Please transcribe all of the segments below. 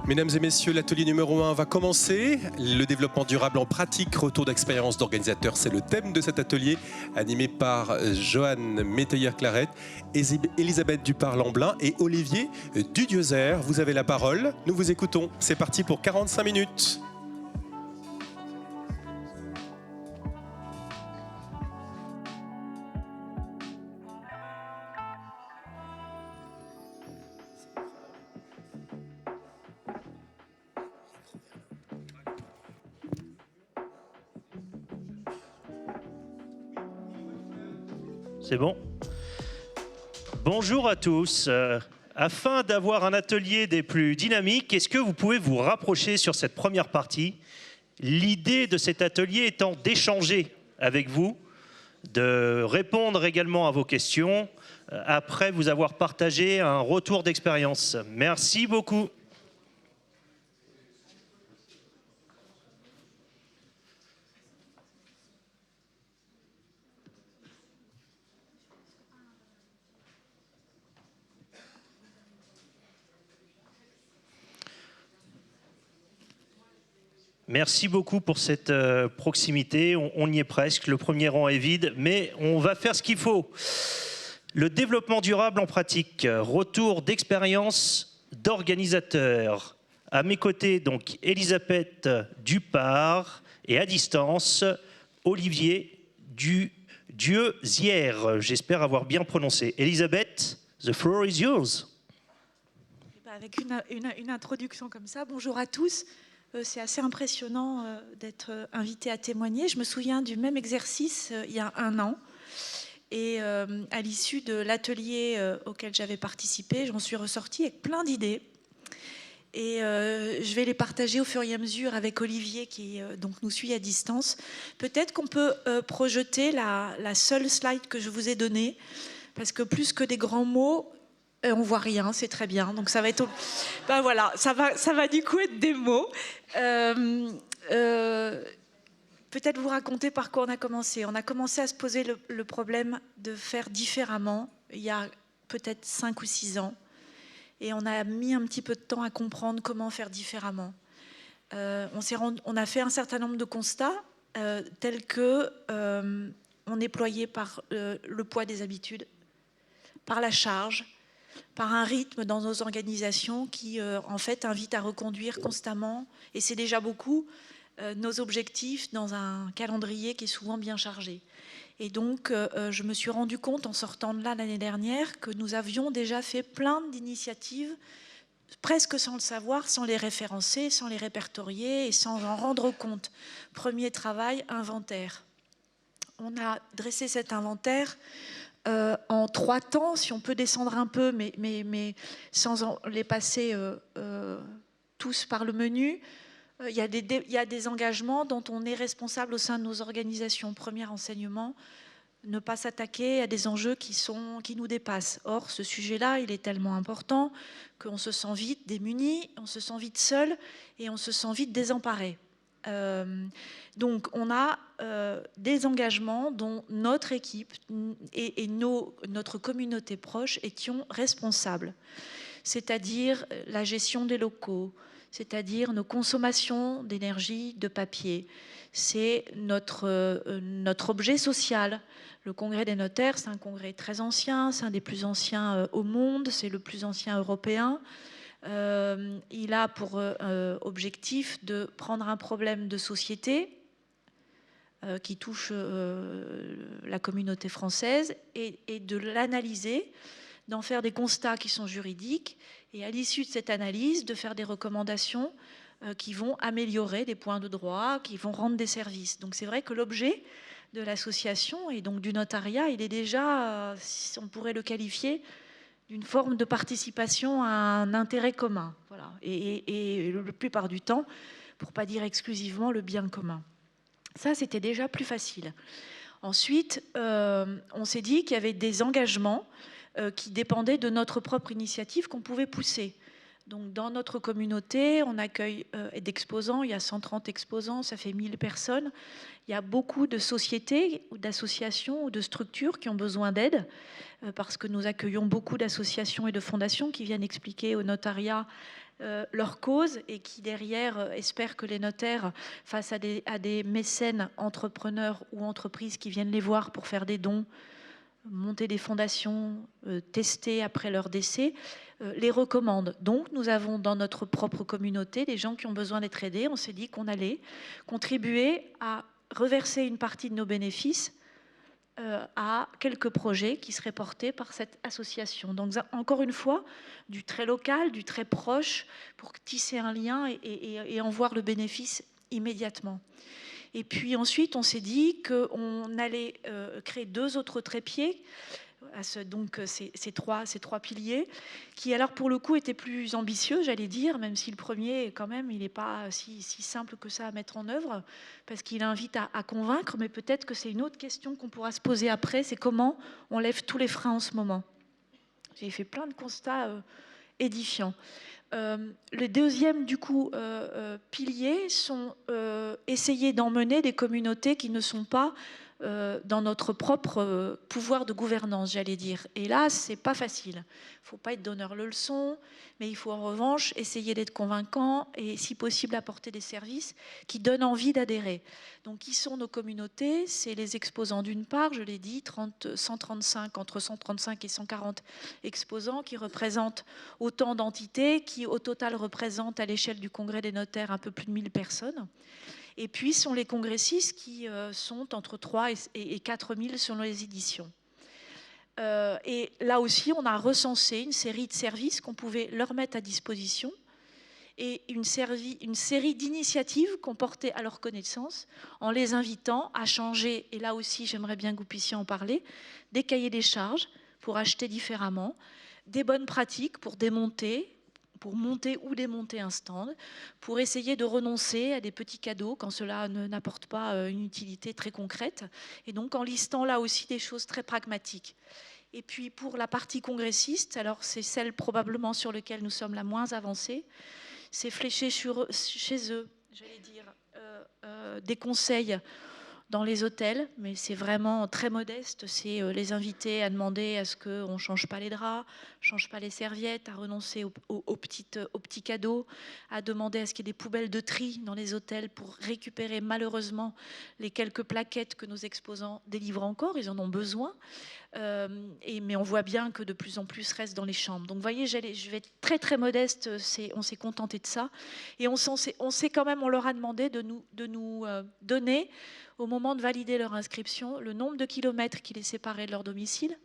Mesdames et messieurs, l'atelier numéro 1 va commencer. Le développement durable en pratique, retour d'expérience d'organisateur, c'est le thème de cet atelier, animé par Joanne Métayer-Claret, Elisabeth Dupart-Lamblin et Olivier Dudiozer. Vous avez la parole, nous vous écoutons. C'est parti pour 45 minutes. C'est bon? Bonjour à tous. Afin d'avoir un atelier des plus dynamiques, est-ce que vous pouvez vous rapprocher sur cette première partie? L'idée de cet atelier étant d'échanger avec vous, de répondre également à vos questions, après vous avoir partagé un retour d'expérience. Merci beaucoup. Merci beaucoup pour cette proximité. On y est presque. Le premier rang est vide, mais on va faire ce qu'il faut. Le développement durable en pratique. Retour d'expérience d'organisateur. À mes côtés, donc, Elisabeth Dupart et à distance, Olivier Dudiozer. J'espère avoir bien prononcé. Elisabeth, the floor is yours. Avec une introduction comme ça, bonjour à tous. C'est assez impressionnant d'être invité à témoigner. Je me souviens du même exercice il y a un an. Et à l'issue de l'atelier auquel j'avais participé, j'en suis ressortie avec plein d'idées. Et je vais les partager au fur et à mesure avec Olivier qui donc nous suit à distance. Peut-être qu'on peut projeter la seule slide que je vous ai donnée, parce que plus que des grands mots, on voit rien, c'est très bien. Donc ça va être, ben voilà, ça va du coup être des mots. Peut-être vous raconter par quoi on a commencé. On a commencé à se poser le problème de faire différemment il y a peut-être 5 ou 6 ans. Et on a mis un petit peu de temps à comprendre comment faire différemment. On a fait un certain nombre de constats tels que on est ployé par le poids des habitudes, par la charge, par un rythme dans nos organisations qui, en fait, invite à reconduire constamment, et c'est déjà beaucoup, nos objectifs dans un calendrier qui est souvent bien chargé. Et donc, je me suis rendu compte, en sortant de là l'année dernière, que nous avions déjà fait plein d'initiatives, presque sans le savoir, sans les référencer, sans les répertorier et sans en rendre compte. Premier travail, inventaire. On a dressé cet inventaire en 3 temps, si on peut descendre un peu, mais sans les passer tous par le menu. Il y a des engagements dont on est responsable au sein de nos organisations. Premier enseignement, ne pas s'attaquer à des enjeux qui nous dépassent. Or, ce sujet-là, il est tellement important qu'on se sent vite démuni, on se sent vite seul et on se sent vite désemparé. Donc on a des engagements dont notre équipe et notre communauté proche étions responsables, c'est-à-dire la gestion des locaux, c'est-à-dire nos consommations d'énergie, de papier. C'est notre objet social. Le congrès des notaires, c'est un congrès très ancien, c'est un des plus anciens au monde, c'est le plus ancien européen. Il a pour objectif de prendre un problème de société qui touche la communauté française et de l'analyser, d'en faire des constats qui sont juridiques et à l'issue de cette analyse, de faire des recommandations qui vont améliorer des points de droit, qui vont rendre des services. Donc c'est vrai que l'objet de l'association et donc du notariat, il est déjà, on pourrait le qualifier, d'une forme de participation à un intérêt commun. Voilà. Et la plupart du temps, pour ne pas dire exclusivement, le bien commun. Ça, c'était déjà plus facile. Ensuite, on s'est dit qu'il y avait des engagements qui dépendaient de notre propre initiative qu'on pouvait pousser. Donc, dans notre communauté, on accueille d'exposants, il y a 130 exposants, ça fait 1000 personnes. Il y a beaucoup de sociétés, ou d'associations ou de structures qui ont besoin d'aide, parce que nous accueillons beaucoup d'associations et de fondations qui viennent expliquer au notariat leur cause et qui derrière espèrent que les notaires, face à des mécènes entrepreneurs ou entreprises qui viennent les voir pour faire des dons, monter des fondations, tester après leur décès, les recommandent. Donc nous avons dans notre propre communauté des gens qui ont besoin d'être aidés. On s'est dit qu'on allait contribuer à reverser une partie de nos bénéfices à quelques projets qui seraient portés par cette association. Donc encore une fois, du très local, du très proche, pour tisser un lien et en voir le bénéfice immédiatement. Et puis ensuite, on s'est dit qu'on allait créer 2 autres trépieds, donc ces trois piliers, qui alors pour le coup étaient plus ambitieux, j'allais dire, même si le premier, quand même, il n'est pas si simple que ça à mettre en œuvre, parce qu'il invite à convaincre, mais peut-être que c'est une autre question qu'on pourra se poser après, c'est comment on lève tous les freins en ce moment. J'ai fait plein de constats édifiants. Le deuxième, du coup, pilier, sont essayer d'emmener des communautés qui ne sont pas dans notre propre pouvoir de gouvernance, j'allais dire. Et là, c'est pas facile. Il ne faut pas être donneur de leçons, mais il faut en revanche essayer d'être convaincant et, si possible, apporter des services qui donnent envie d'adhérer. Donc, qui sont nos communautés? C'est les exposants d'une part, je l'ai dit, entre 135 et 140 exposants qui représentent autant d'entités qui, au total, représentent à l'échelle du Congrès des notaires un peu plus de 1000 personnes. Et puis sont les congressistes qui sont entre 3 et 4 000 selon les éditions. Et là aussi, on a recensé une série de services qu'on pouvait leur mettre à disposition et une série d'initiatives qu'on portait à leur connaissance en les invitant à changer, et là aussi j'aimerais bien que vous puissiez en parler, des cahiers des charges pour acheter différemment, des bonnes pratiques pour monter ou démonter un stand, pour essayer de renoncer à des petits cadeaux quand cela n'apporte pas une utilité très concrète, et donc en listant là aussi des choses très pragmatiques. Et puis pour la partie congressiste, alors c'est celle probablement sur laquelle nous sommes la moins avancée, c'est fléché chez eux, j'allais dire, des conseils dans les hôtels, mais c'est vraiment très modeste. C'est les inviter à demander à ce qu'on ne change pas les draps, change pas les serviettes, à renoncer aux petits cadeaux, à demander à ce qu'il y ait des poubelles de tri dans les hôtels pour récupérer malheureusement les quelques plaquettes que nos exposants délivrent encore. Ils en ont besoin. Mais on voit bien que de plus en plus reste dans les chambres. Donc vous voyez, je vais être très très modeste, on s'est contenté de ça. Et on sait quand même, on leur a demandé de nous donner, au moment de valider leur inscription, le nombre de kilomètres qui les séparaient de leur domicile,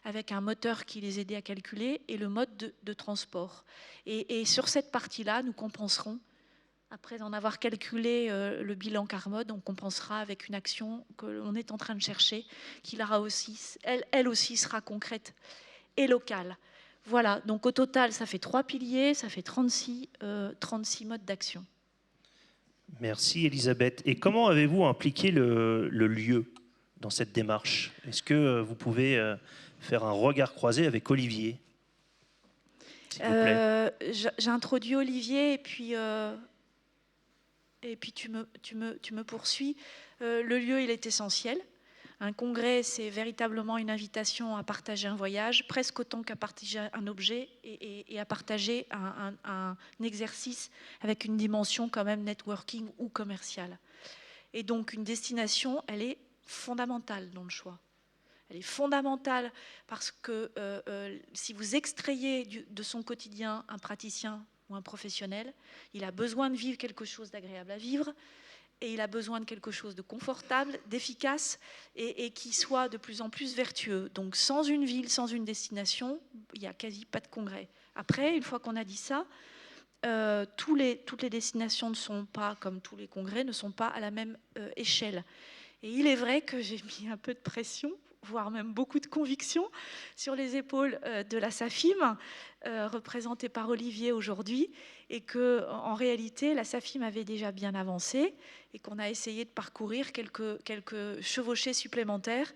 avec un moteur qui les aidait à calculer, et le mode de transport. Et sur cette partie-là, nous compenserons. Après en avoir calculé le bilan carbone, on compensera avec une action que l'on est en train de chercher, qui elle aussi sera concrète et locale. Voilà, donc au total, ça fait 3 piliers, ça fait 36 modes d'action. Merci Elisabeth. Et comment avez-vous impliqué le lieu dans cette démarche? Est-ce que vous pouvez faire un regard croisé avec Olivier, s'il vous plaît? J'ai introduit Olivier et puis tu me poursuis. Le lieu, il est essentiel. Un congrès, c'est véritablement une invitation à partager un voyage, presque autant qu'à partager un objet et à partager un exercice avec une dimension quand même networking ou commerciale. Et donc une destination, elle est fondamentale dans le choix. Elle est fondamentale parce que si vous extrayez de son quotidien un praticien ou un professionnel, il a besoin de vivre quelque chose d'agréable à vivre, et il a besoin de quelque chose de confortable, d'efficace et qui soit de plus en plus vertueux. Donc sans une ville, sans une destination, il n'y a quasi pas de congrès. Après, une fois qu'on a dit ça, toutes les destinations ne sont pas, comme tous les congrès, ne sont pas à la même échelle. Et il est vrai que j'ai mis un peu de pression, voire même beaucoup de conviction, sur les épaules de la SAFIM, représentée par Olivier aujourd'hui, et qu'en réalité, la SAFIM avait déjà bien avancé, et qu'on a essayé de parcourir quelques chevauchées supplémentaires,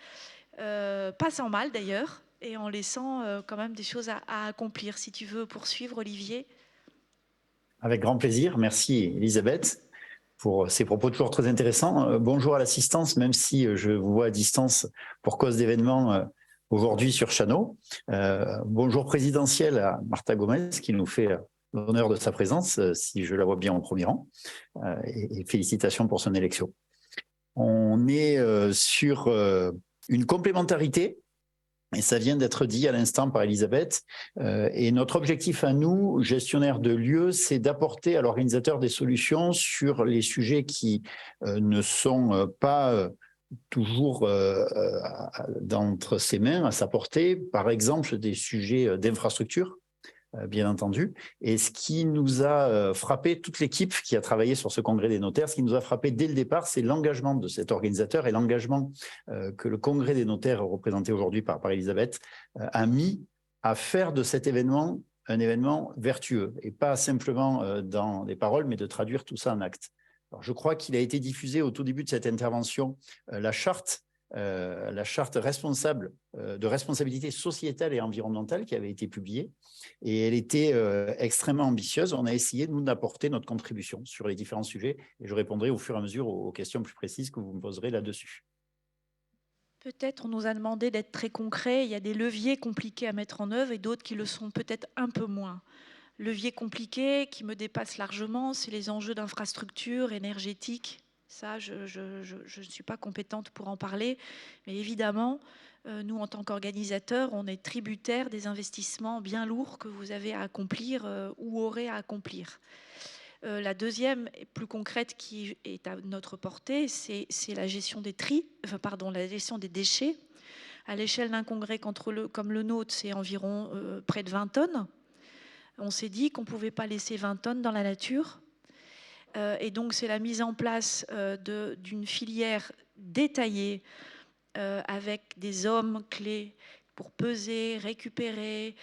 pas sans mal d'ailleurs, et en laissant quand même des choses à accomplir. Si tu veux poursuivre, Olivier. Avec grand plaisir. Merci Elisabeth pour ces propos toujours très intéressants. Bonjour à l'assistance, même si je vous vois à distance pour cause d'événements aujourd'hui sur Chano. Bonjour présidentiel à Martha Gomez qui nous fait l'honneur de sa présence, si je la vois bien au premier rang, et félicitations pour son élection. On est sur une complémentarité, et ça vient d'être dit à l'instant par Elisabeth, et notre objectif à nous, gestionnaires de lieux, c'est d'apporter à l'organisateur des solutions sur les sujets qui ne sont pas toujours d'entre ses mains, à sa portée, par exemple des sujets d'infrastructure, bien entendu. Et ce qui nous a frappé, toute l'équipe qui a travaillé sur ce congrès des notaires, ce qui nous a frappé dès le départ, c'est l'engagement de cet organisateur et l'engagement que le congrès des notaires, représenté aujourd'hui par Elisabeth, a mis à faire de cet événement un événement vertueux, et pas simplement dans les paroles, mais de traduire tout ça en actes. Alors, je crois qu'il a été diffusé au tout début de cette intervention la charte responsable de responsabilité sociétale et environnementale qui avait été publiée, et elle était extrêmement ambitieuse. On a essayé, nous, d'apporter notre contribution sur les différents sujets, et je répondrai au fur et à mesure aux questions plus précises que vous me poserez là-dessus. Peut-être on nous a demandé d'être très concret. Il y a des leviers compliqués à mettre en œuvre et d'autres qui le sont peut-être un peu moins. Levier compliqué qui me dépasse largement, c'est les enjeux d'infrastructure énergétique. Ça, je ne suis pas compétente pour en parler, mais évidemment, nous, en tant qu'organisateurs, on est tributaires des investissements bien lourds que vous avez à accomplir ou aurez à accomplir. La deuxième, plus concrète, qui est à notre portée, c'est la gestion des la gestion des déchets. À l'échelle d'un congrès comme le nôtre, c'est environ près de 20 tonnes. On s'est dit qu'on ne pouvait pas laisser 20 tonnes dans la nature. Et donc, c'est la mise en place d'une filière détaillée avec des hommes clés pour peser, récupérer,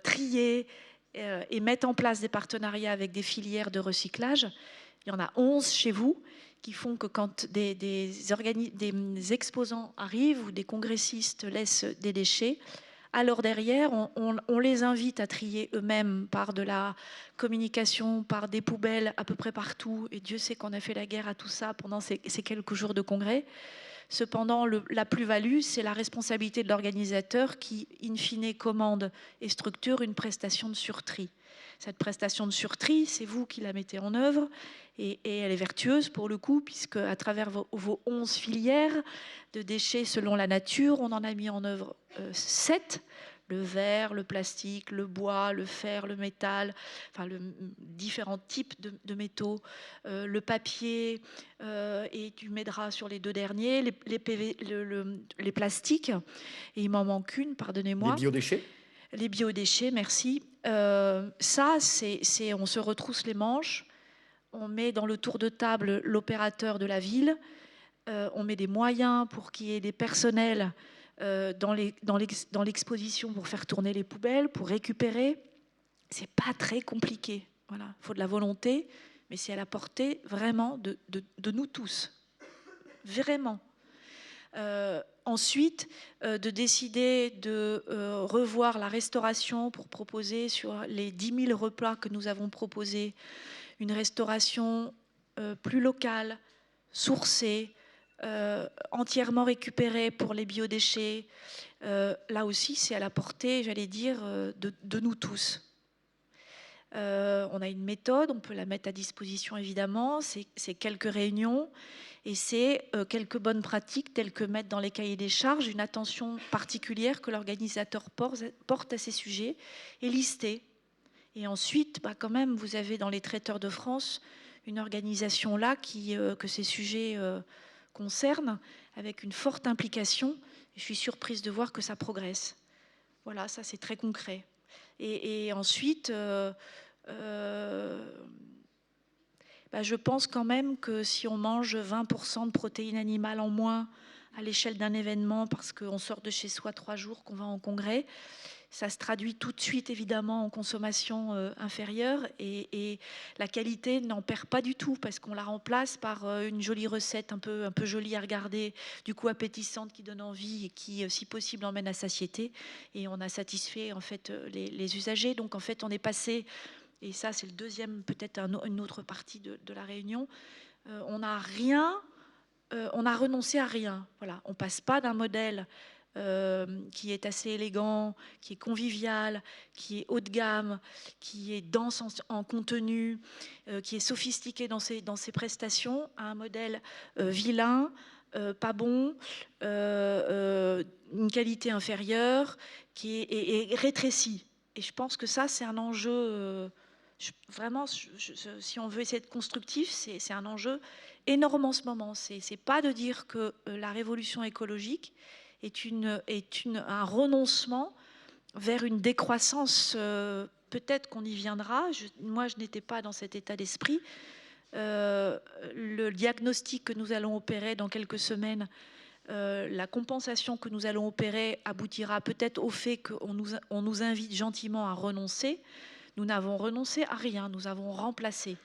trier et mettre en place des partenariats avec des filières de recyclage. Il y en a 11 chez vous qui font que quand des exposants arrivent ou des congressistes laissent des déchets, alors derrière, on les invite à trier eux-mêmes par de la communication, par des poubelles à peu près partout. Et Dieu sait qu'on a fait la guerre à tout ça pendant ces quelques jours de congrès. Cependant, la plus-value, c'est la responsabilité de l'organisateur qui, in fine, commande et structure une prestation de surtri. Cette prestation de surtri, c'est vous qui la mettez en œuvre et elle est vertueuse pour le coup, puisque à travers vos 11 filières de déchets selon la nature, on en a mis en œuvre 7. Le verre, le plastique, le bois, le fer, le métal, enfin différents types de métaux, le papier, et tu m'aideras sur les deux derniers, les plastiques, et il m'en manque une, pardonnez-moi. Les biodéchets ? Les biodéchets, merci. Ça, on se retrousse les manches, on met dans le tour de table l'opérateur de la ville, on met des moyens pour qu'il y ait des personnels dans l'exposition pour faire tourner les poubelles, pour récupérer. C'est pas très compliqué. Voilà, il faut de la volonté, mais c'est à la portée vraiment de nous tous. Vraiment. Ensuite, de décider de revoir la restauration pour proposer sur les 10 000 repas que nous avons proposés, une restauration plus locale, sourcée, entièrement récupérée pour les biodéchets. Là aussi, c'est à la portée, j'allais dire, de nous tous. On a une méthode, on peut la mettre à disposition évidemment, c'est quelques réunions et c'est quelques bonnes pratiques telles que mettre dans les cahiers des charges une attention particulière que l'organisateur porte à ces sujets et lister. Et ensuite, quand même, vous avez dans les traiteurs de France une organisation là que ces sujets concernent avec une forte implication. Et je suis surprise de voir que ça progresse. Voilà, ça c'est très concret. Et ensuite, je pense quand même que si on mange 20% de protéines animales en moins à l'échelle d'un événement parce qu'on sort de chez soi 3 jours, qu'on va en congrès, ça se traduit tout de suite évidemment en consommation inférieure et la qualité n'en perd pas du tout parce qu'on la remplace par une jolie recette un peu jolie à regarder, du coup appétissante qui donne envie et qui si possible emmène à satiété et on a satisfait en fait les usagers. Donc en fait on est passé, et ça c'est le deuxième peut-être une autre partie de la réunion, on a renoncé à rien. Voilà, on passe pas d'un modèle qui est assez élégant, qui est convivial, qui est haut de gamme, qui est dense en contenu, qui est sophistiqué dans ses prestations, à un modèle vilain, pas bon, une qualité inférieure, qui est rétrécie. Et je pense que ça, c'est un enjeu, vraiment, si on veut essayer d'être constructif, c'est un enjeu énorme en ce moment. C'est pas de dire que la révolution écologique est un renoncement vers une décroissance. Peut-être qu'on y viendra. Moi, je n'étais pas dans cet état d'esprit. Le diagnostic que nous allons opérer dans quelques semaines, la compensation que nous allons opérer aboutira peut-être au fait qu'on nous invite gentiment à renoncer. Nous n'avons renoncé à rien, nous avons remplacé.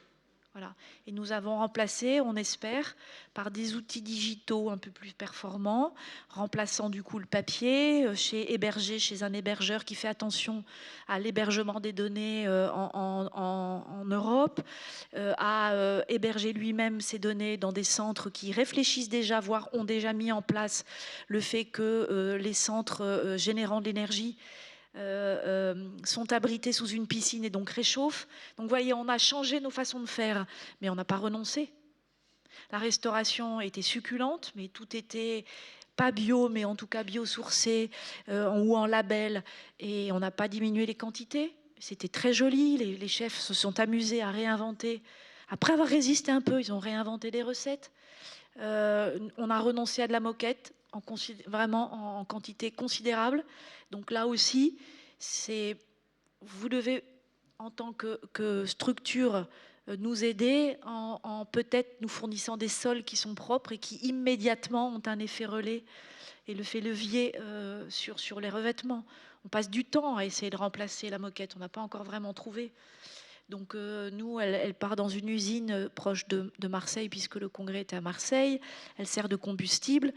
Voilà. Et nous avons remplacé, on espère, par des outils digitaux un peu plus performants, remplaçant du coup le papier, hébergé chez un hébergeur qui fait attention à l'hébergement des données en Europe, à héberger lui-même ces données dans des centres qui réfléchissent déjà, voire ont déjà mis en place le fait que les centres générant de l'énergie sont abrités sous une piscine et donc réchauffent. Donc vous voyez, on a changé nos façons de faire, mais on n'a pas renoncé. La restauration était succulente, mais tout était pas bio, mais en tout cas biosourcé ou en label, et on n'a pas diminué les quantités. C'était très joli, les chefs se sont amusés à réinventer. Après avoir résisté un peu, ils ont réinventé des recettes. On a renoncé à de la moquette, vraiment en quantité considérable. Donc là aussi, vous devez, en tant que structure, nous aider en peut-être nous fournissant des sols qui sont propres et qui immédiatement ont un effet relais et le fait levier sur les revêtements. On passe du temps à essayer de remplacer la moquette, on n'a pas encore vraiment trouvé. Donc nous, elle part dans une usine proche de Marseille, puisque le congrès était à Marseille. Elle sert de combustible.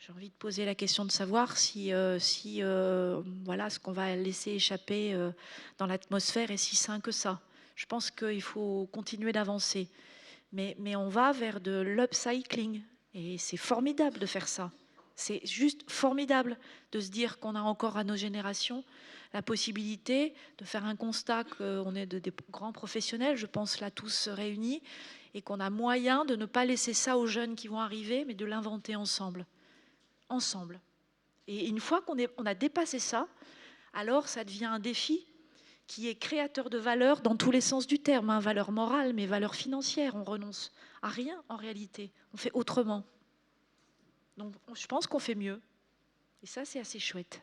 J'ai envie de poser la question de savoir si voilà, ce qu'on va laisser échapper dans l'atmosphère est si sain que ça. Je pense qu'il faut continuer d'avancer. Mais on va vers de l'upcycling. Et c'est formidable de faire ça. C'est juste formidable de se dire qu'on a encore à nos générations la possibilité de faire un constat qu'on est des grands professionnels, je pense là tous réunis, et qu'on a moyen de ne pas laisser ça aux jeunes qui vont arriver, mais de l'inventer ensemble. Ensemble. Et une fois qu'on a dépassé ça, alors ça devient un défi qui est créateur de valeur dans tous les sens du terme, hein, valeur morale, mais valeur financière. On renonce à rien en réalité, on fait autrement. Donc je pense qu'on fait mieux. Et ça, c'est assez chouette.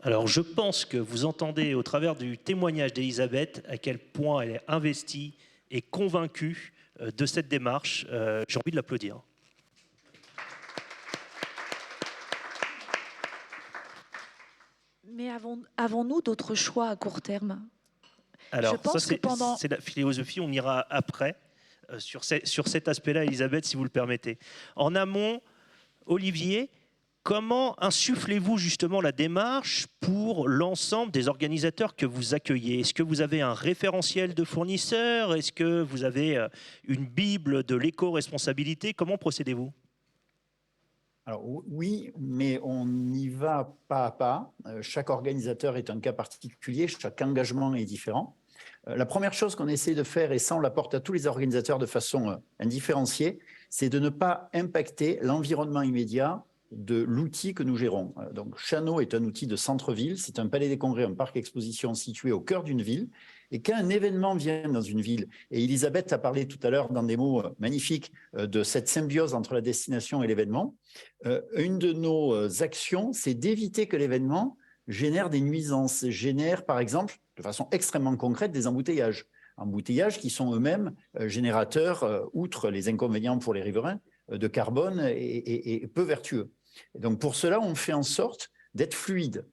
Alors je pense que vous entendez au travers du témoignage d'Elisabeth à quel point elle est investie et convaincue de cette démarche. J'ai envie de l'applaudir. Mais avons-nous d'autres choix à court terme? Alors, ça, c'est la philosophie, on ira après sur cet aspect-là, Elisabeth, si vous le permettez. En amont, Olivier, comment insufflez-vous justement la démarche pour l'ensemble des organisateurs que vous accueillez? Est-ce que vous avez un référentiel de fournisseurs? Est-ce que vous avez une bible de l'éco-responsabilité? Comment procédez-vous? Alors oui, mais on y va pas à pas. Chaque organisateur est un cas particulier, chaque engagement est différent. La première chose qu'on essaie de faire, et ça on l'apporte à tous les organisateurs de façon indifférenciée, c'est de ne pas impacter l'environnement immédiat de l'outil que nous gérons. Donc Chano est un outil de centre-ville, c'est un palais des congrès, un parc exposition situé au cœur d'une ville. Et quand un événement vient dans une ville, et Elisabeth a parlé tout à l'heure dans des mots magnifiques de cette symbiose entre la destination et l'événement, une de nos actions, c'est d'éviter que l'événement génère des nuisances, génère par exemple, de façon extrêmement concrète, des embouteillages. Embouteillages qui sont eux-mêmes générateurs, outre les inconvénients pour les riverains, de carbone et peu vertueux. Et donc pour cela, on fait en sorte d'être fluide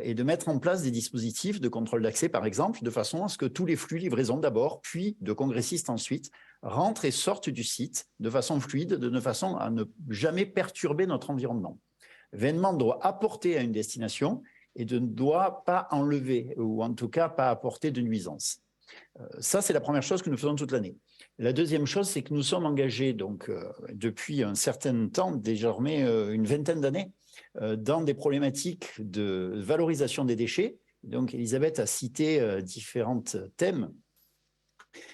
et de mettre en place des dispositifs de contrôle d'accès, par exemple, de façon à ce que tous les flux livraison d'abord, puis de congressistes ensuite, rentrent et sortent du site de façon fluide, de façon à ne jamais perturber notre environnement. L'événement doit apporter à une destination et ne doit pas enlever, ou en tout cas pas apporter de nuisance. Ça, c'est la première chose que nous faisons toute l'année. La deuxième chose, c'est que nous sommes engagés donc, depuis un certain temps, désormais une vingtaine d'années, dans des problématiques de valorisation des déchets. Donc, Elisabeth a cité différents thèmes.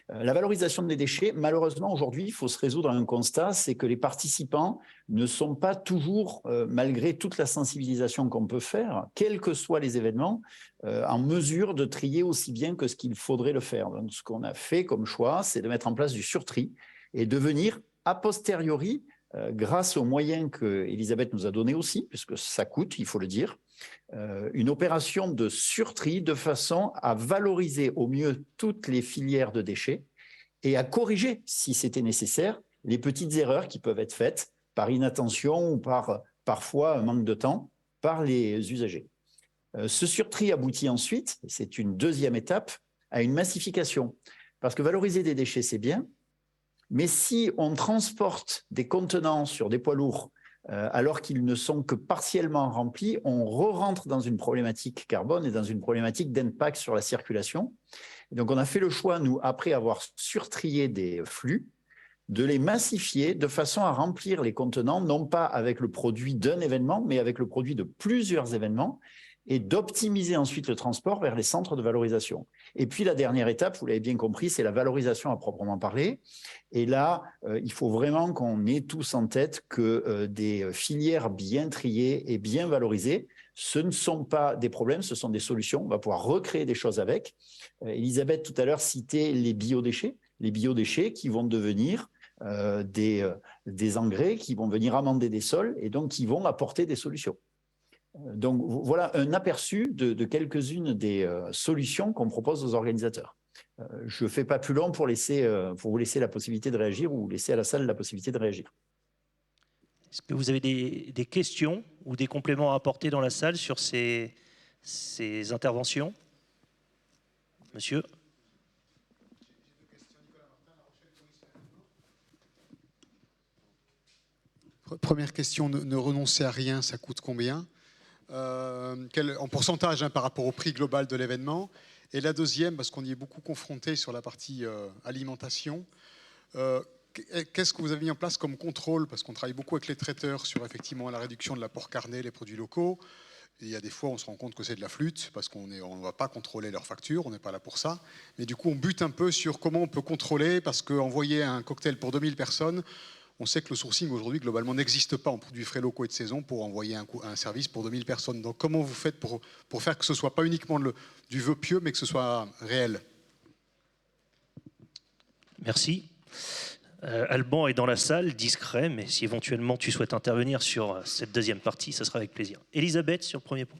La valorisation des déchets, malheureusement, aujourd'hui, il faut se résoudre à un constat, c'est que les participants ne sont pas toujours, malgré toute la sensibilisation qu'on peut faire, quels que soient les événements, en mesure de trier aussi bien que ce qu'il faudrait le faire. Donc, ce qu'on a fait comme choix, c'est de mettre en place du surtri et de venir, a posteriori, grâce aux moyens que Elisabeth nous a donnés aussi, puisque ça coûte, il faut le dire, une opération de surtri de façon à valoriser au mieux toutes les filières de déchets et à corriger, si c'était nécessaire, les petites erreurs qui peuvent être faites par inattention ou par parfois un manque de temps par les usagers. Ce surtri aboutit ensuite, c'est une deuxième étape, à une massification. Parce que valoriser des déchets, c'est bien, mais si on transporte des contenants sur des poids lourds alors qu'ils ne sont que partiellement remplis, on re-rentre dans une problématique carbone et dans une problématique d'impact sur la circulation. Et donc, on a fait le choix, nous, après avoir surtrié des flux, de les massifier de façon à remplir les contenants, non pas avec le produit d'un événement, mais avec le produit de plusieurs événements, et d'optimiser ensuite le transport vers les centres de valorisation. Et puis la dernière étape, vous l'avez bien compris, c'est la valorisation à proprement parler. Et là, il faut vraiment qu'on ait tous en tête que des filières bien triées et bien valorisées, ce ne sont pas des problèmes, ce sont des solutions. On va pouvoir recréer des choses avec. Elisabeth, tout à l'heure, citait les biodéchets qui vont devenir des engrais, qui vont venir amender des sols et donc qui vont apporter des solutions. Donc voilà un aperçu de quelques-unes des solutions qu'on propose aux organisateurs. Je ne fais pas plus long pour vous laisser la possibilité de réagir ou laisser à la salle la possibilité de réagir. Est-ce que vous avez des questions ou des compléments à apporter dans la salle sur ces interventions? Monsieur? Première question, ne renoncer à rien, ça coûte combien? En pourcentage par rapport au prix global de l'événement. Et la deuxième, parce qu'on y est beaucoup confronté sur la partie alimentation, qu'est-ce que vous avez mis en place comme contrôle? Parce qu'on travaille beaucoup avec les traiteurs sur effectivement la réduction de l'apport carné, les produits locaux. Et il y a des fois, on se rend compte que c'est de la flûte, parce qu'on ne va pas contrôler leurs factures, on n'est pas là pour ça. Mais du coup, on bute un peu sur comment on peut contrôler, parce qu'envoyer un cocktail pour 2000 personnes, on sait que le sourcing aujourd'hui globalement n'existe pas en produits frais locaux et de saison pour envoyer un service pour 2000 personnes. Donc comment vous faites pour faire que ce ne soit pas uniquement du vœu pieux, mais que ce soit réel? Merci. Alban est dans la salle, discret, mais si éventuellement tu souhaites intervenir sur cette deuxième partie, ça sera avec plaisir. Elisabeth, sur le premier point.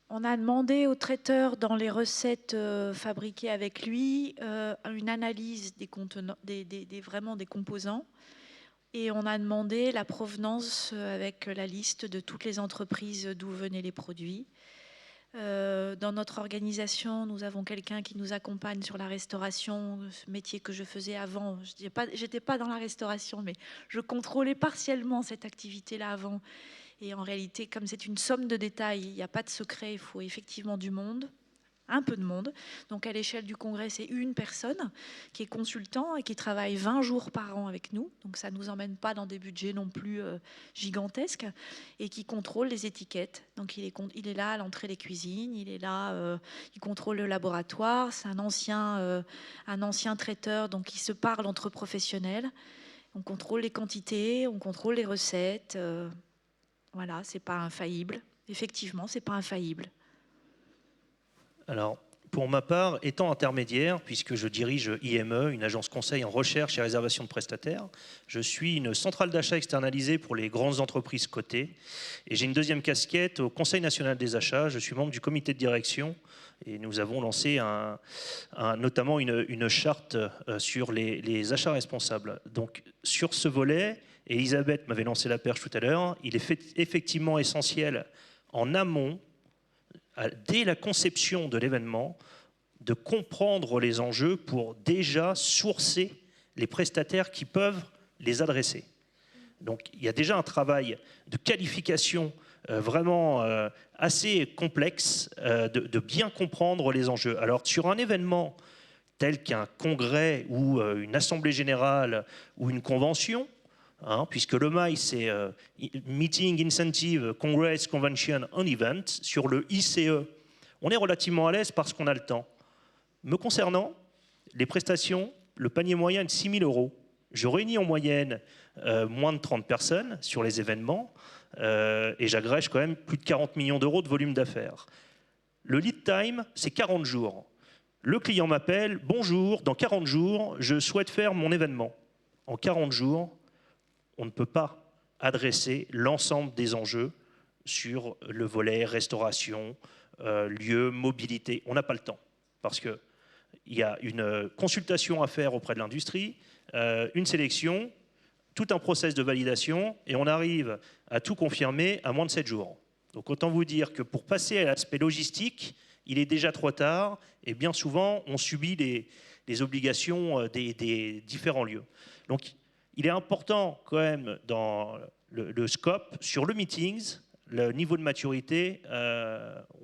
On a demandé au traiteur, dans les recettes fabriquées avec lui, une analyse des contenants, vraiment des composants. Et on a demandé la provenance avec la liste de toutes les entreprises d'où venaient les produits. Dans notre organisation, nous avons quelqu'un qui nous accompagne sur la restauration, ce métier que je faisais avant. Je n'étais pas dans la restauration, mais je contrôlais partiellement cette activité-là avant. Et en réalité, comme c'est une somme de détails, il n'y a pas de secret, il faut effectivement du monde. Un peu de monde. Donc à l'échelle du congrès, c'est une personne qui est consultant et qui travaille 20 jours par an avec nous. Donc ça ne nous emmène pas dans des budgets non plus gigantesques et qui contrôle les étiquettes. Donc il est là à l'entrée des cuisines, il est là, il contrôle le laboratoire. C'est un ancien traiteur, donc il se parle entre professionnels. On contrôle les quantités, on contrôle les recettes. Voilà, c'est pas infaillible. Effectivement, c'est pas infaillible. Alors, pour ma part, étant intermédiaire, puisque je dirige IME, une agence conseil en recherche et réservation de prestataires, je suis une centrale d'achat externalisée pour les grandes entreprises cotées. Et j'ai une deuxième casquette au Conseil national des achats. Je suis membre du comité de direction et nous avons lancé notamment une charte sur les achats responsables. Donc, sur ce volet, et Elisabeth m'avait lancé la perche tout à l'heure, il est effectivement essentiel en amont, dès la conception de l'événement, de comprendre les enjeux pour déjà sourcer les prestataires qui peuvent les adresser. Donc il y a déjà un travail de qualification vraiment assez complexe, de bien comprendre les enjeux. Alors sur un événement tels qu'un congrès ou une assemblée générale ou une convention, puisque le MICE, c'est Meeting, Incentive, Congress, Convention, and Event. Sur le ICE, on est relativement à l'aise parce qu'on a le temps. Me concernant, les prestations, le panier moyen est de 6 000 €. Je réunis en moyenne moins de 30 personnes sur les événements et j'agrège quand même plus de 40 millions d'euros de volume d'affaires. Le lead time, c'est 40 jours. Le client m'appelle, bonjour, dans 40 jours, je souhaite faire mon événement. En 40 jours, on ne peut pas adresser l'ensemble des enjeux sur le volet restauration, lieu, mobilité. On n'a pas le temps parce qu'il y a une consultation à faire auprès de l'industrie, une sélection, tout un process de validation et on arrive à tout confirmer à moins de 7 jours. Donc autant vous dire que pour passer à l'aspect logistique, il est déjà trop tard et bien souvent on subit les obligations des différents lieux. Donc il est important quand même dans le scope, sur le meetings, le niveau de maturité,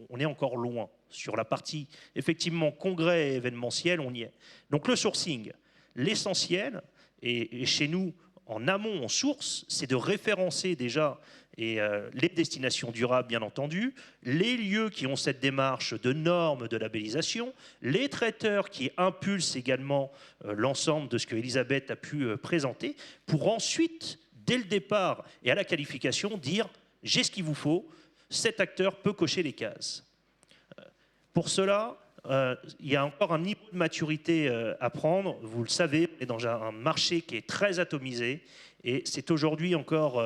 on est encore loin. Sur la partie effectivement congrès et événementiel, on y est. Donc le sourcing, l'essentiel, et chez nous, en amont, en source, c'est de référencer déjà les destinations durables, bien entendu, les lieux qui ont cette démarche de normes de labellisation, les traiteurs qui impulsent également l'ensemble de ce que Elisabeth a pu présenter, pour ensuite, dès le départ et à la qualification, dire « j'ai ce qu'il vous faut, cet acteur peut cocher les cases ». Pour cela, il y a encore un niveau de maturité à prendre. Vous le savez, on est dans un marché qui est très atomisé et c'est aujourd'hui encore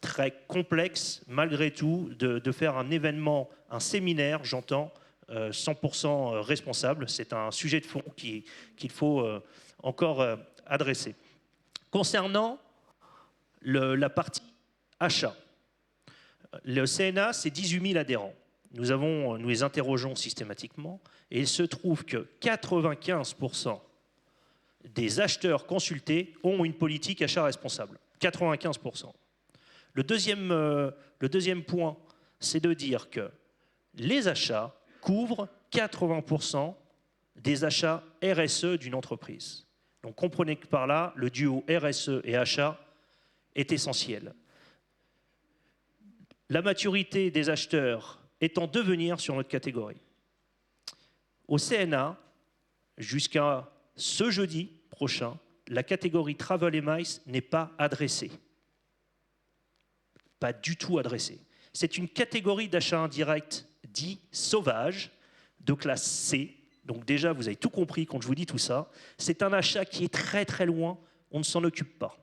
très complexe, malgré tout, de faire un événement, un séminaire, j'entends, 100% responsable. C'est un sujet de fond qu'il faut encore adresser. Concernant la partie achat, le CNA, c'est 18 000 adhérents. Nous les interrogeons systématiquement et il se trouve que 95% des acheteurs consultés ont une politique achat responsable. 95%. Le deuxième point, c'est de dire que les achats couvrent 80% des achats RSE d'une entreprise. Donc comprenez que par là, le duo RSE et achat est essentiel. La maturité des acheteurs est en devenir sur notre catégorie. Au CNA, jusqu'à ce jeudi prochain, la catégorie Travel et MICE n'est pas adressée. Pas du tout adressée. C'est une catégorie d'achat indirect dit sauvage, de classe C. Donc déjà, vous avez tout compris quand je vous dis tout ça. C'est un achat qui est très très loin, on ne s'en occupe pas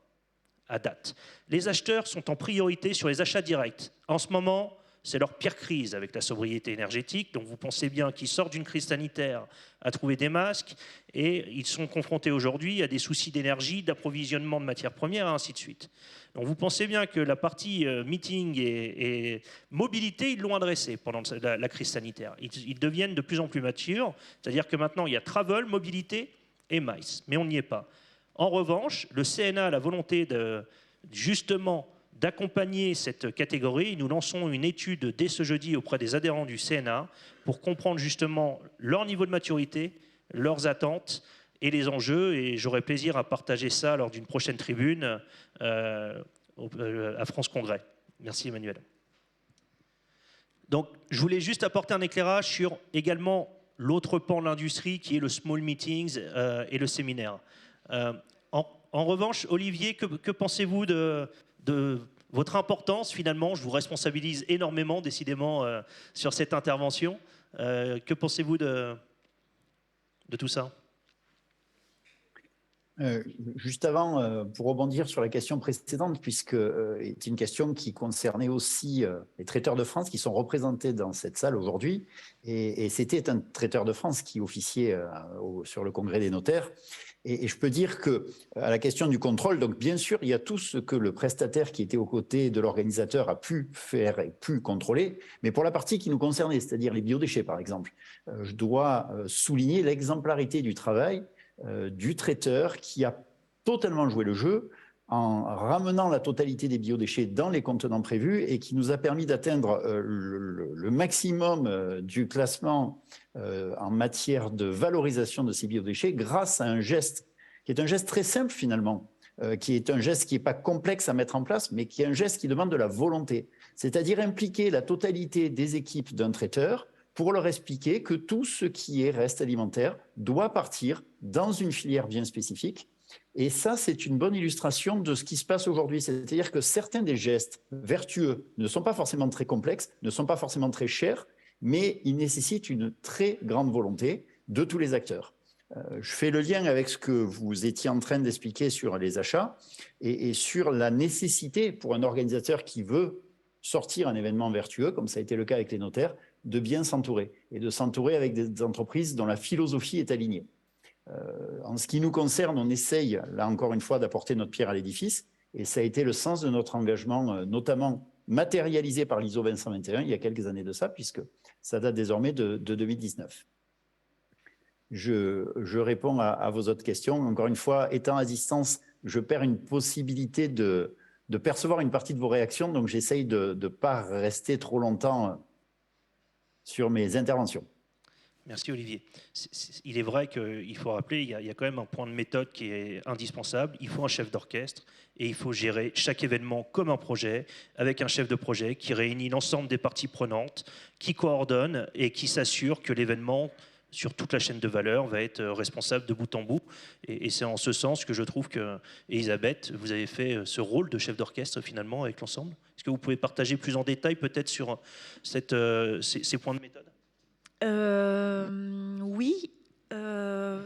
à date. Les acheteurs sont en priorité sur les achats directs. En ce moment, c'est leur pire crise avec la sobriété énergétique. Donc vous pensez bien qu'ils sortent d'une crise sanitaire à trouver des masques et ils sont confrontés aujourd'hui à des soucis d'énergie, d'approvisionnement de matières premières et ainsi de suite. Donc vous pensez bien que la partie meeting et mobilité, ils l'ont adressée pendant la crise sanitaire. Ils deviennent de plus en plus matures, c'est-à-dire que maintenant il y a travel, mobilité et MICE, mais on n'y est pas. En revanche, le CNA a la volonté justement d'accompagner cette catégorie. Nous lançons une étude dès ce jeudi auprès des adhérents du CNA pour comprendre justement leur niveau de maturité, leurs attentes et les enjeux. Et j'aurai plaisir à partager ça lors d'une prochaine tribune à France Congrès. Merci Emmanuel. Donc je voulais juste apporter un éclairage sur également l'autre pan de l'industrie qui est le small meetings et le séminaire. En revanche, Olivier, que pensez-vous de votre importance finalement? Je vous responsabilise énormément, décidément, sur cette intervention. Que pensez-vous de tout ça? Juste avant, pour rebondir sur la question précédente, puisque c'est une question qui concernait aussi les traiteurs de France qui sont représentés dans cette salle aujourd'hui. Et c'était un traiteur de France qui officiait sur le congrès des notaires. Et je peux dire que à la question du contrôle, donc bien sûr, il y a tout ce que le prestataire qui était aux côtés de l'organisateur a pu faire et pu contrôler, mais pour la partie qui nous concernait, c'est-à-dire les biodéchets par exemple, je dois souligner l'exemplarité du travail du traiteur qui a totalement joué le jeu en ramenant la totalité des biodéchets dans les contenants prévus et qui nous a permis d'atteindre le maximum du classement en matière de valorisation de ces biodéchets grâce à un geste qui est un geste très simple finalement, qui est un geste qui n'est pas complexe à mettre en place, mais qui est un geste qui demande de la volonté. C'est-à-dire impliquer la totalité des équipes d'un traiteur pour leur expliquer que tout ce qui est reste alimentaire doit partir dans une filière bien spécifique. Et ça, c'est une bonne illustration de ce qui se passe aujourd'hui. C'est-à-dire que certains des gestes vertueux ne sont pas forcément très complexes, ne sont pas forcément très chers, mais ils nécessitent une très grande volonté de tous les acteurs. Je fais le lien avec ce que vous étiez en train d'expliquer sur les achats et sur la nécessité pour un organisateur qui veut sortir un événement vertueux, comme ça a été le cas avec les notaires, de bien s'entourer et de s'entourer avec des entreprises dont la philosophie est alignée. En ce qui nous concerne, on essaye, là encore une fois, d'apporter notre pierre à l'édifice et ça a été le sens de notre engagement, notamment matérialisé par l'ISO 221 il y a quelques années de ça, puisque ça date désormais de 2019. Je réponds à vos autres questions. Encore une fois, étant à distance, je perds une possibilité de percevoir une partie de vos réactions, donc j'essaye de ne pas rester trop longtemps sur mes interventions. Merci Olivier. Il est vrai qu'il faut rappeler, il y a quand même un point de méthode qui est indispensable. Il faut un chef d'orchestre et il faut gérer chaque événement comme un projet, avec un chef de projet qui réunit l'ensemble des parties prenantes, qui coordonne et qui s'assure que l'événement, sur toute la chaîne de valeur, va être responsable de bout en bout. Et c'est en ce sens que je trouve que, Elisabeth, vous avez fait ce rôle de chef d'orchestre finalement avec l'ensemble. Est-ce que vous pouvez partager plus en détail peut-être sur ces points de méthode ? Oui,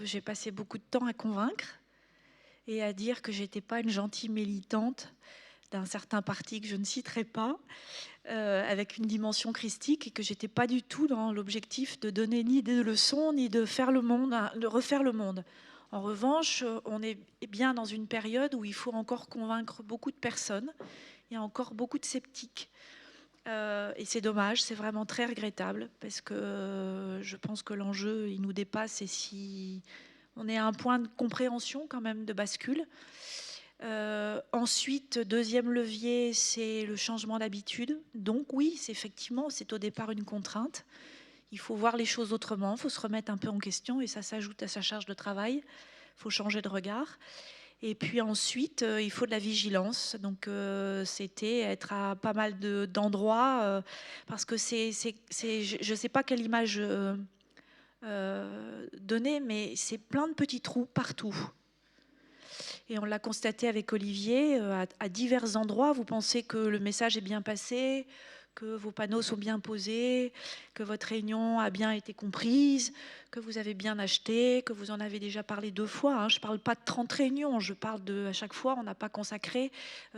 j'ai passé beaucoup de temps à convaincre et à dire que j'étais pas une gentille militante d'un certain parti que je ne citerai pas, avec une dimension christique, et que j'étais pas du tout dans l'objectif de donner ni des leçons ni de faire le monde, de refaire le monde. En revanche, on est bien dans une période où il faut encore convaincre beaucoup de personnes. Il y a encore beaucoup de sceptiques. Et c'est dommage, c'est vraiment très regrettable parce que je pense que l'enjeu, il nous dépasse et si on est à un point de compréhension quand même, de bascule. Ensuite, deuxième levier, c'est le changement d'habitude. Donc oui, c'est au départ une contrainte. Il faut voir les choses autrement, il faut se remettre un peu en question et ça s'ajoute à sa charge de travail. Il faut changer de regard. Et puis ensuite, il faut de la vigilance. Donc, c'était être à pas mal d'endroits parce que je ne sais pas quelle image donner, mais c'est plein de petits trous partout. Et on l'a constaté avec Olivier, à divers endroits. Vous pensez que le message est bien passé, que vos panneaux sont bien posés, que votre réunion a bien été comprise, que vous avez bien acheté, que vous en avez déjà parlé 2 fois. Je ne parle pas de 30 réunions, je parle à chaque fois, on n'a pas consacré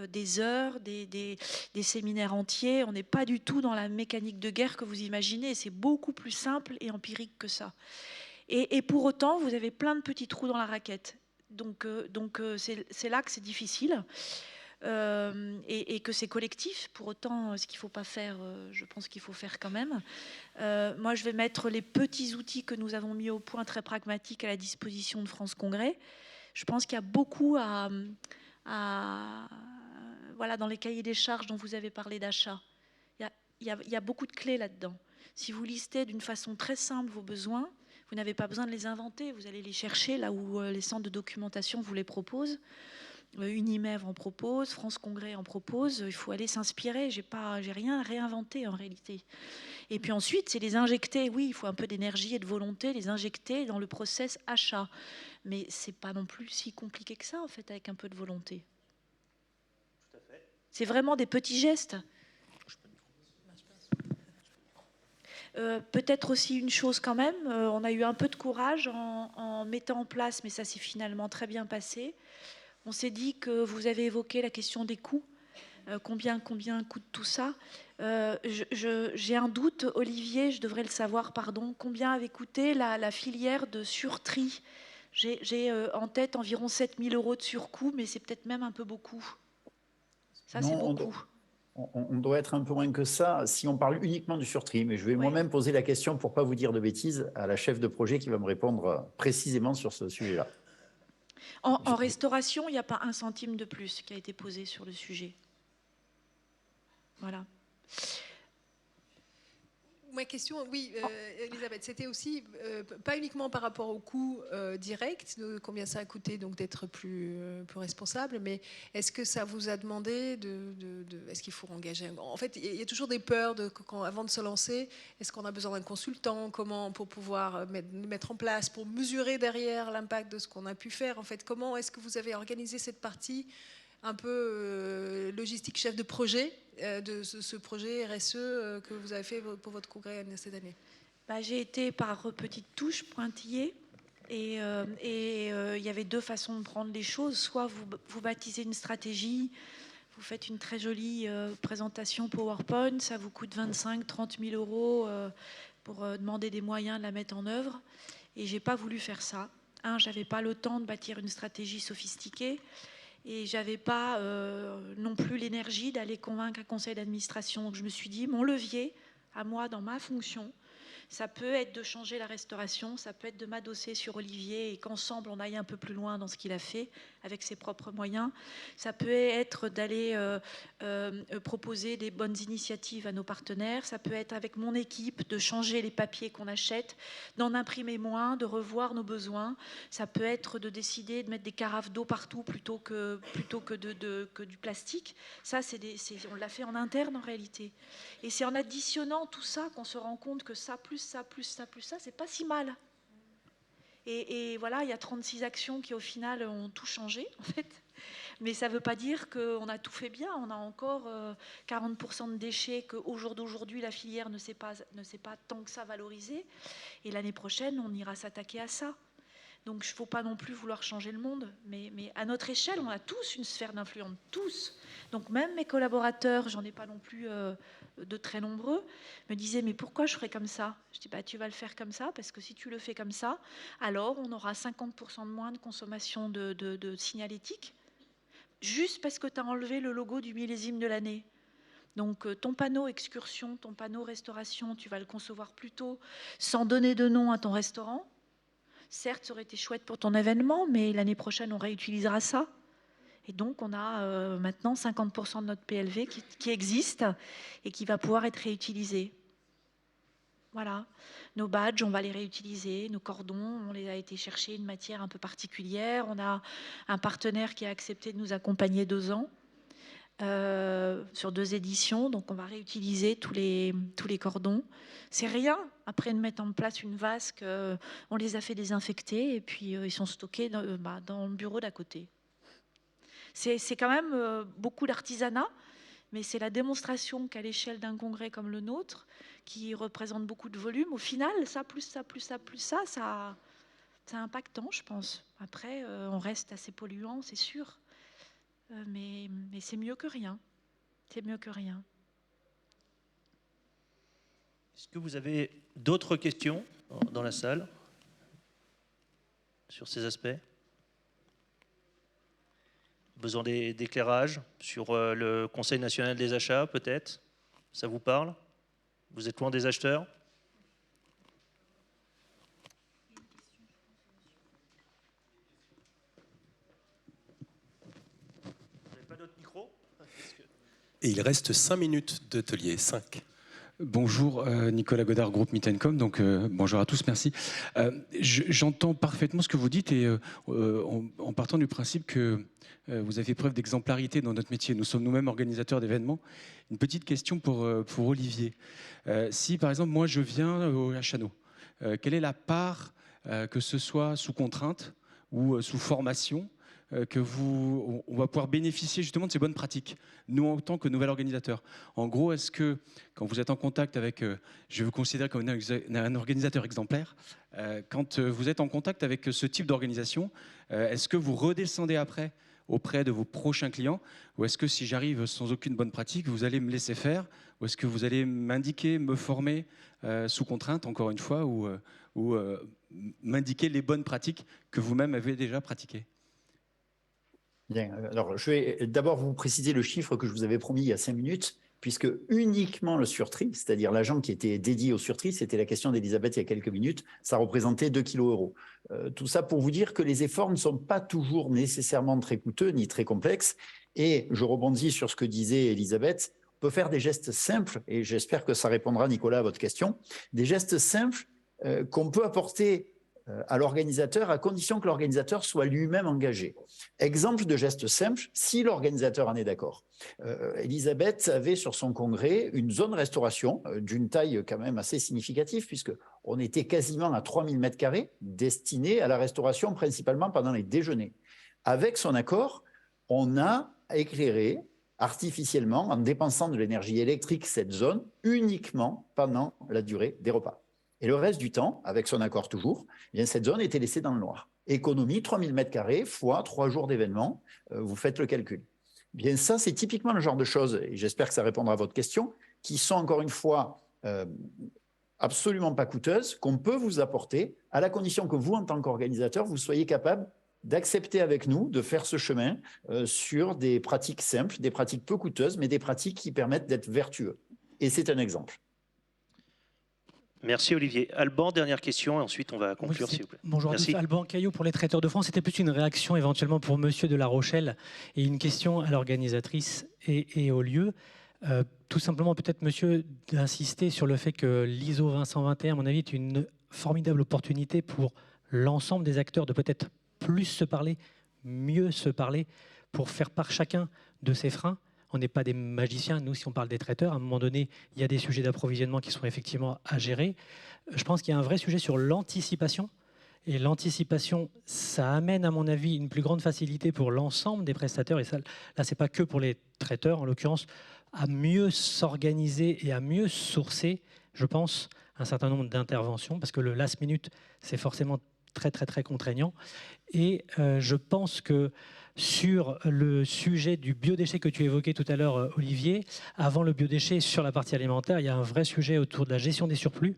des heures, des séminaires entiers. On n'est pas du tout dans la mécanique de guerre que vous imaginez. C'est beaucoup plus simple et empirique que ça. Et pour autant, vous avez plein de petits trous dans la raquette. Donc c'est là que c'est difficile. Et que c'est collectif. Pour autant, ce qu'il ne faut pas faire, je pense qu'il faut faire quand même. Moi, je vais mettre les petits outils que nous avons mis au point, très pragmatiques, à la disposition de France Congrès. Je pense qu'il y a beaucoup voilà, dans les cahiers des charges dont vous avez parlé d'achat. Il y a beaucoup de clés là-dedans. Si vous listez d'une façon très simple vos besoins, vous n'avez pas besoin de les inventer. Vous allez les chercher là où les centres de documentation vous les proposent. Unimev en propose, France Congrès en propose, il faut aller s'inspirer, j'ai rien réinventé en réalité. Et puis ensuite, c'est les injecter, oui, il faut un peu d'énergie et de volonté, les injecter dans le process achat. Mais c'est pas non plus si compliqué que ça, en fait, avec un peu de volonté. Tout à fait. C'est vraiment des petits gestes. Peut-être aussi une chose quand même, on a eu un peu de courage en mettant en place, mais ça s'est finalement très bien passé. On s'est dit que vous avez évoqué la question des coûts. Combien coûte tout ça ? J'ai un doute, Olivier, je devrais le savoir, pardon. Combien avait coûté la filière de surtri ? J'ai en tête environ 7 000 € de surcoût, mais c'est peut-être même un peu beaucoup. Ça, c'est beaucoup. On doit être un peu moins que ça si on parle uniquement du surtri. Mais je vais moi-même poser la question pour ne pas vous dire de bêtises à la chef de projet qui va me répondre précisément sur ce sujet-là. En restauration, il n'y a pas un centime de plus qui a été posé sur le sujet. Voilà. Ma question, oui, Elisabeth, c'était aussi pas uniquement par rapport au coût direct, de combien ça a coûté donc d'être plus responsable, mais est-ce que ça vous a demandé est-ce qu'il faut engager en fait, il y a toujours des peurs avant de se lancer. Est-ce qu'on a besoin d'un consultant? Comment pour pouvoir mettre en place, pour mesurer derrière l'impact de ce qu'on a pu faire? En fait, comment est-ce que vous avez organisé cette partie un peu logistique, chef de projet de ce projet RSE que vous avez fait pour votre congrès cette année? J'ai été par petites touches pointillées et il y avait deux façons de prendre les choses. Soit vous baptisez une stratégie, vous faites une très jolie présentation PowerPoint, ça vous coûte 25-30 000 euros pour demander des moyens de la mettre en œuvre. Et j'ai pas voulu faire ça. J'avais pas le temps de bâtir une stratégie sophistiquée. Et j'avais pas non plus l'énergie d'aller convaincre un conseil d'administration. Donc je me suis dit, mon levier, à moi, dans ma fonction, ça peut être de changer la restauration, ça peut être de m'adosser sur Olivier et qu'ensemble on aille un peu plus loin dans ce qu'il a fait avec ses propres moyens. Ça peut être d'aller proposer des bonnes initiatives à nos partenaires. Ça peut être avec mon équipe de changer les papiers qu'on achète, d'en imprimer moins, de revoir nos besoins. Ça peut être de décider de mettre des carafes d'eau partout plutôt que du plastique. Ça, on l'a fait en interne en réalité. Et c'est en additionnant tout ça qu'on se rend compte que ça, plus ça, plus ça, plus ça, c'est pas si mal. Et voilà, il y a 36 actions qui au final ont tout changé en fait. Mais ça ne veut pas dire qu'on a tout fait bien. On a encore 40% de déchets qu'au jour d'aujourd'hui, la filière ne s'est pas tant que ça valorisé. Et l'année prochaine, on ira s'attaquer à ça. Donc il ne faut pas non plus vouloir changer le monde. Mais à notre échelle, on a tous une sphère d'influence, tous. Donc même mes collaborateurs, j'en ai pas non plus de très nombreux, me disaient mais pourquoi je ferais comme ça? Je dis tu vas le faire comme ça parce que si tu le fais comme ça, alors on aura 50% de moins de consommation de signalétique juste parce que tu as enlevé le logo du millésime de l'année. Donc ton panneau excursion, ton panneau restauration, tu vas le concevoir plutôt sans donner de nom à ton restaurant. Certes, ça aurait été chouette pour ton événement, mais l'année prochaine, on réutilisera ça. Et donc, on a maintenant 50% de notre PLV qui existe et qui va pouvoir être réutilisé. Voilà. Nos badges, on va les réutiliser. Nos cordons, on les a été chercher une matière un peu particulière. On a un partenaire qui a accepté de nous accompagner 2 ans sur 2 éditions. Donc, on va réutiliser tous les cordons. C'est rien. Après de mettre en place une vasque, on les a fait désinfecter et puis ils sont stockés dans le bureau d'à côté. C'est quand même beaucoup d'artisanat, mais c'est la démonstration qu'à l'échelle d'un congrès comme le nôtre, qui représente beaucoup de volume, au final, ça, plus ça, plus ça, plus ça, c'est impactant, je pense. Après, on reste assez polluant, c'est sûr, mais c'est mieux que rien. C'est mieux que rien. Est-ce que vous avez d'autres questions dans la salle sur ces aspects? Besoin d'éclairage sur le Conseil national des achats, peut-être? Ça vous parle? Vous êtes loin des acheteurs? Vous n'avez pas d'autres micros? Et il reste 5 minutes d'atelier, 5. Bonjour, Nicolas Godard, groupe Meet&Com. Donc, bonjour à tous, merci. J'entends parfaitement ce que vous dites et en partant du principe que vous avez fait preuve d'exemplarité dans notre métier. Nous sommes nous-mêmes organisateurs d'événements. Une petite question pour Olivier. Si, par exemple, moi, je viens au Hano, quelle est la part, que ce soit sous contrainte ou sous formation, on va pouvoir bénéficier justement de ces bonnes pratiques, nous en tant que nouvel organisateur. En gros, est-ce que quand vous êtes en contact avec, je vous considère comme un organisateur exemplaire, quand vous êtes en contact avec ce type d'organisation, est-ce que vous redescendez après auprès de vos prochains clients, ou est-ce que si j'arrive sans aucune bonne pratique, vous allez me laisser faire, ou est-ce que vous allez m'indiquer, me former sous contrainte, encore une fois, ou m'indiquer les bonnes pratiques que vous-même avez déjà pratiquées? Bien, alors je vais d'abord vous préciser le chiffre que je vous avais promis il y a 5 minutes, puisque uniquement le surtri, c'est-à-dire l'agent qui était dédié au surtri, c'était la question d'Elisabeth il y a quelques minutes, ça représentait 2 kg €. Tout ça pour vous dire que les efforts ne sont pas toujours nécessairement très coûteux ni très complexes. Et je rebondis sur ce que disait Elisabeth, on peut faire des gestes simples, et j'espère que ça répondra, Nicolas, à votre question, des gestes simples qu'on peut apporter à l'organisateur à condition que l'organisateur soit lui-même engagé. Exemple de geste simple, si l'organisateur en est d'accord. Elisabeth avait sur son congrès une zone restauration d'une taille quand même assez significative, puisqu'on était quasiment à 3000 m² destinée à la restauration principalement pendant les déjeuners. Avec son accord, on a éclairé artificiellement, en dépensant de l'énergie électrique, cette zone uniquement pendant la durée des repas. Et le reste du temps, avec son accord toujours, eh bien, cette zone était laissée dans le noir. Économie, 3000 m² fois 3 jours d'événements, vous faites le calcul. Bien, ça, c'est typiquement le genre de choses, et j'espère que ça répondra à votre question, qui sont encore une fois absolument pas coûteuses, qu'on peut vous apporter, à la condition que vous, en tant qu'organisateur, vous soyez capable d'accepter avec nous de faire ce chemin sur des pratiques simples, des pratiques peu coûteuses, mais des pratiques qui permettent d'être vertueux. Et c'est un exemple. Merci Olivier. Alban, dernière question et ensuite on va conclure s'il vous plaît. Bonjour à tous, Alban Caillot pour les Traiteurs de France. C'était plus une réaction éventuellement pour Monsieur de La Rochelle et une question à l'organisatrice et au lieu. Tout simplement peut-être Monsieur d'insister sur le fait que l'ISO 20121 à mon avis est une formidable opportunité pour l'ensemble des acteurs de peut-être plus se parler, mieux se parler pour faire part chacun de ses freins. On n'est pas des magiciens, nous, si on parle des traiteurs. À un moment donné, il y a des sujets d'approvisionnement qui sont effectivement à gérer. Je pense qu'il y a un vrai sujet sur l'anticipation. Et l'anticipation, ça amène, à mon avis, une plus grande facilité pour l'ensemble des prestataires. Et ça, là, ce n'est pas que pour les traiteurs, en l'occurrence, à mieux s'organiser et à mieux sourcer, je pense, un certain nombre d'interventions. Parce que le last minute, c'est forcément très, très, très contraignant. Et je pense que sur le sujet du biodéchet que tu évoquais tout à l'heure, Olivier, avant le biodéchet sur la partie alimentaire, il y a un vrai sujet autour de la gestion des surplus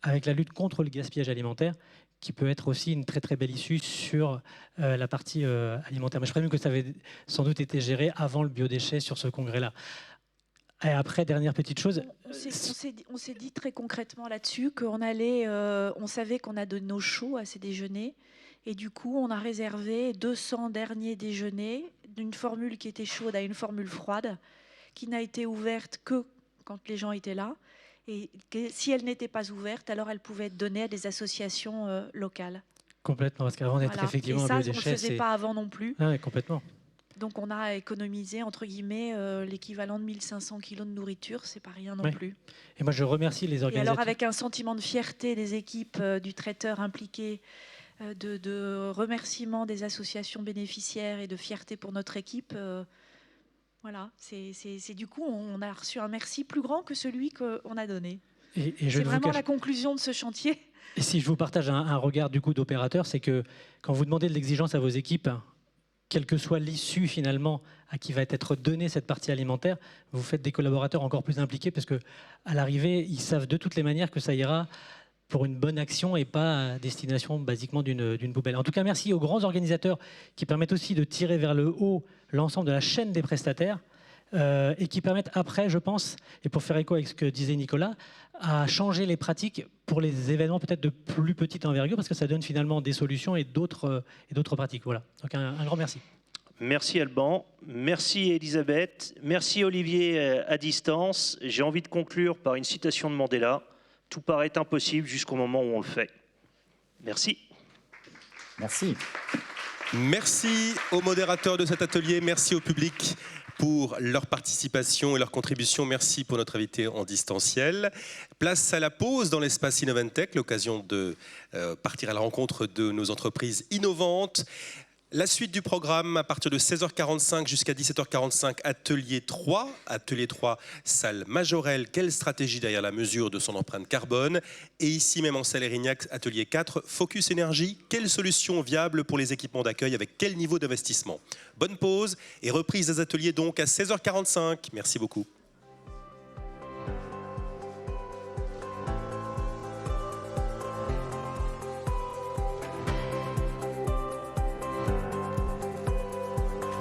avec la lutte contre le gaspillage alimentaire qui peut être aussi une très très belle issue sur la partie alimentaire. Mais je présume que ça avait sans doute été géré avant le biodéchet sur ce congrès-là. Et après, dernière petite chose. On s'est dit très concrètement là-dessus qu'on allait, on savait qu'on a donné nos chauds à ces déjeuners. Et du coup, on a réservé 200 derniers déjeuners d'une formule qui était chaude à une formule froide, qui n'a été ouverte que quand les gens étaient là. Et que, si elle n'était pas ouverte, alors elle pouvait être donnée à des associations locales. Complètement, parce qu'avant d'être effectivement un biodéchet, on ne le faisait pas avant non plus. Ah, complètement. Donc on a économisé, entre guillemets, l'équivalent de 1500 kilos de nourriture, c'est pas rien non plus. Et moi, je remercie les organisateurs. Et alors, avec un sentiment de fierté des équipes du traiteur impliqué, de remerciement des associations bénéficiaires et de fierté pour notre équipe, voilà, c'est du coup, on a reçu un merci plus grand que celui qu'on a donné. Et c'est vraiment la conclusion de ce chantier. Et si je vous partage un regard du coup d'opérateur, c'est que quand vous demandez de l'exigence à vos équipes, quelle que soit l'issue finalement à qui va être donnée cette partie alimentaire, vous faites des collaborateurs encore plus impliqués parce que à l'arrivée, ils savent de toutes les manières que ça ira pour une bonne action et pas à destination basiquement d'une poubelle. En tout cas, merci aux grands organisateurs qui permettent aussi de tirer vers le haut l'ensemble de la chaîne des prestataires et qui permettent après, je pense, et pour faire écho avec ce que disait Nicolas, à changer les pratiques pour les événements peut-être de plus petite envergure parce que ça donne finalement des solutions et d'autres pratiques. Voilà. Donc un grand merci. Merci Alban, merci Elisabeth, merci Olivier à distance. J'ai envie de conclure par une citation de Mandela. Tout paraît impossible jusqu'au moment où on le fait. Merci. Merci. Merci aux modérateurs de cet atelier, merci au public pour leur participation et leur contribution. Merci pour notre invité en distanciel. Place à la pause dans l'espace Innoventech, l'occasion de partir à la rencontre de nos entreprises innovantes. La suite du programme à partir de 16h45 jusqu'à 17h45, atelier 3. Atelier 3, salle Majorelle. Quelle stratégie derrière la mesure de son empreinte carbone? Et ici même en salle Erignac, atelier 4, Focus Énergie. Quelle solution viable pour les équipements d'accueil avec quel niveau d'investissement? Bonne pause et reprise des ateliers donc à 16h45. Merci beaucoup.